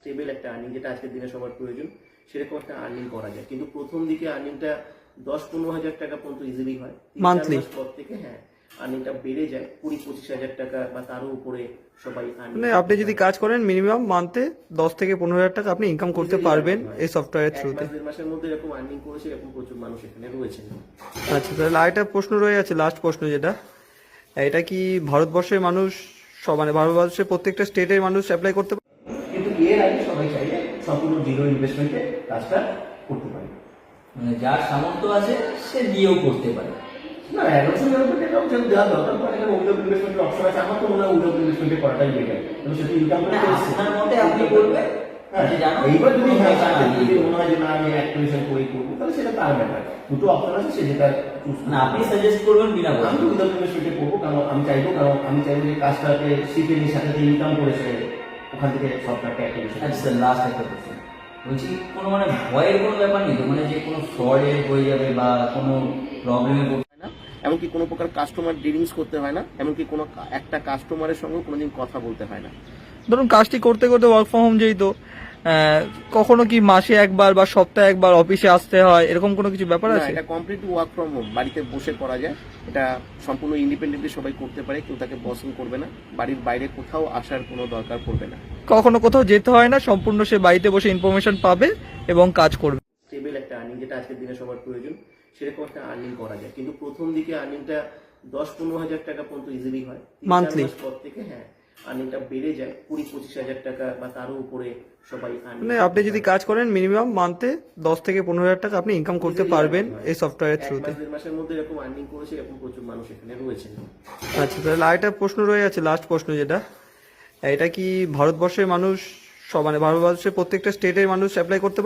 Stable একটা earning যেটা আজকের দিনে সবার প্রয়োজন, সেরকম একটা আর্নিং করা যায়। কিন্তু প্রথম দিকে আর্নিংটা 10-15 হাজার টাকা পর্যন্ত ইজিলি হয়। মান্থলি পর থেকে হ্যাঁ আর্নিংটা বেড়ে যায় 20-25 হাজার টাকা বা তারও উপরে সবাই মানে আপনি যদি কাজ করেন মিনিমাম মান্থে 10 থেকে 15 হাজার টাকা আপনি ইনকাম করতে পারবেন এই সফটওয়্যারের থ্রুতে। 1-1.5 মাসের মধ্যে এরকম আর্নিং করেছে, এরকম প্রচুর মানুষ এখানে রয়েছে। আচ্ছা, তাহলে আরেকটা প্রশ্ন রয়ে আছে, লাস্ট প্রশ্ন যেটা, এটা কি ভারতবর্ষের মানুষ সব মানে ভারতবর্ষের প্রত্যেকটা স্টেটের মানুষ অ্যাপ্লাই করতে পারে? কিন্তু এর আগে সবাই চাইলে সম্পূর্ণ জিরো ইনভেস্টমেন্টে কাজটা করতে পারে। মানে যার সামর্থ্য আছে সে দিয়েও করতে পারে। না অ্যাডভান্স টাকা অপশন দেওয়া দরকার পড়ে, এখানে উইদাউট ইনভেস্টমেন্টের অপশন আছে। আমার তো মনে হয় উইদাউট ইনভেস্টমেন্টে করাটাই বেটার, এবং সেটা ইনকাম মানে করতে আপনার মতে আপনি বলবেন যে জানো এইবার যদি কোনো পয়সা না দিয়ে মনে হয় যে না আমি অ্যাক্টিভেশন করেই করবো, তাহলে সেটা তার ব্যাপার। দুটো অপশন আছে, সে যেটা চুজ মানে আপনি সাজেস্ট করবেন বিনা আমি পয়সা। তো উইদাউট ইনভেস্টমেন্টে করবো, কারণ আমি চাইবো যে কাজটাকে শিখে নিয়ে সাথে ইনকাম করেছে ওখান থেকে সফটওয়্যারটা অ্যাক্টিভেশন। আচ্ছা স্যার, লাস্ট একটা প্রশ্ন বলছি, কোনো মানে ভয়ের কোনো ব্যাপার নেই তো, মানে যে কোনো ফ্রডের হয়ে যাবে বা কোনো প্রবলেমে পড়বে না? এমনকি কোনো প্রকার কাস্টমার ডিলিংস করতে হয় না, এমনকি কোনো একটা কাস্টমারের সঙ্গে কোনোদিন কথা বলতে হয় না। ধরুন কাজটি করতে করতে ওয়ার্ক ফ্রম হোম যেহেতু কখনো কি মাসে একবার বা সপ্তাহে একবার অফিসে আসতে হয়, এরকম কোনো কিছু ব্যাপার না, আছে? এটা কমপ্লিটলি ওয়ার্ক ফ্রম হোম, বাড়িতে বসে করা যায়। এটা সম্পূর্ণ ইন্ডিপেন্ডেন্টলি সবাই করতে পারে, কেউ তাকে বসিং করবে না, বাড়ির বাইরে কোথাও আসার কোনো দরকার পড়বে না। কখনো কোথাও যেতে হয় না, সম্পূর্ণ সে বাড়িতে বসে ইনফরমেশন পাবে এবং কাজ করবে। স্টেবল একটা আর্নিং যেটা আজকের দিনে সবার প্রয়োজন, সেরকম একটা আর্নিং করা যায়। কিন্তু প্রথম দিকে আর্নিংটা 10-15 হাজার টাকা পর্যন্ত ইজিলি হয়। Monthly? পর থেকে হ্যাঁ আর্নিংটা বেড়ে যায় 20-25 হাজার টাকা বা তারও উপরে সবাই মানে আপনি যদি কাজ করেন মিনিমাম মান্থে 10 থেকে 15 হাজার টাকা আপনি ইনকাম করতে পারবেন এই সফটওয়্যারের থ্রুতে। 1-1.5 মাসের মধ্যে এরকম আর্নিং করেছে, এরকম প্রচুর মানুষ এখানে রয়েছে। আচ্ছা, তাহলে আরেকটা প্রশ্ন রয়ে আছে, লাস্ট প্রশ্ন যেটা, এটা কি ভারতবর্ষের মানুষ সব মানে ভারতবর্ষের প্রত্যেকটা স্টেটের মানুষ অ্যাপ্লাই করতে পারে?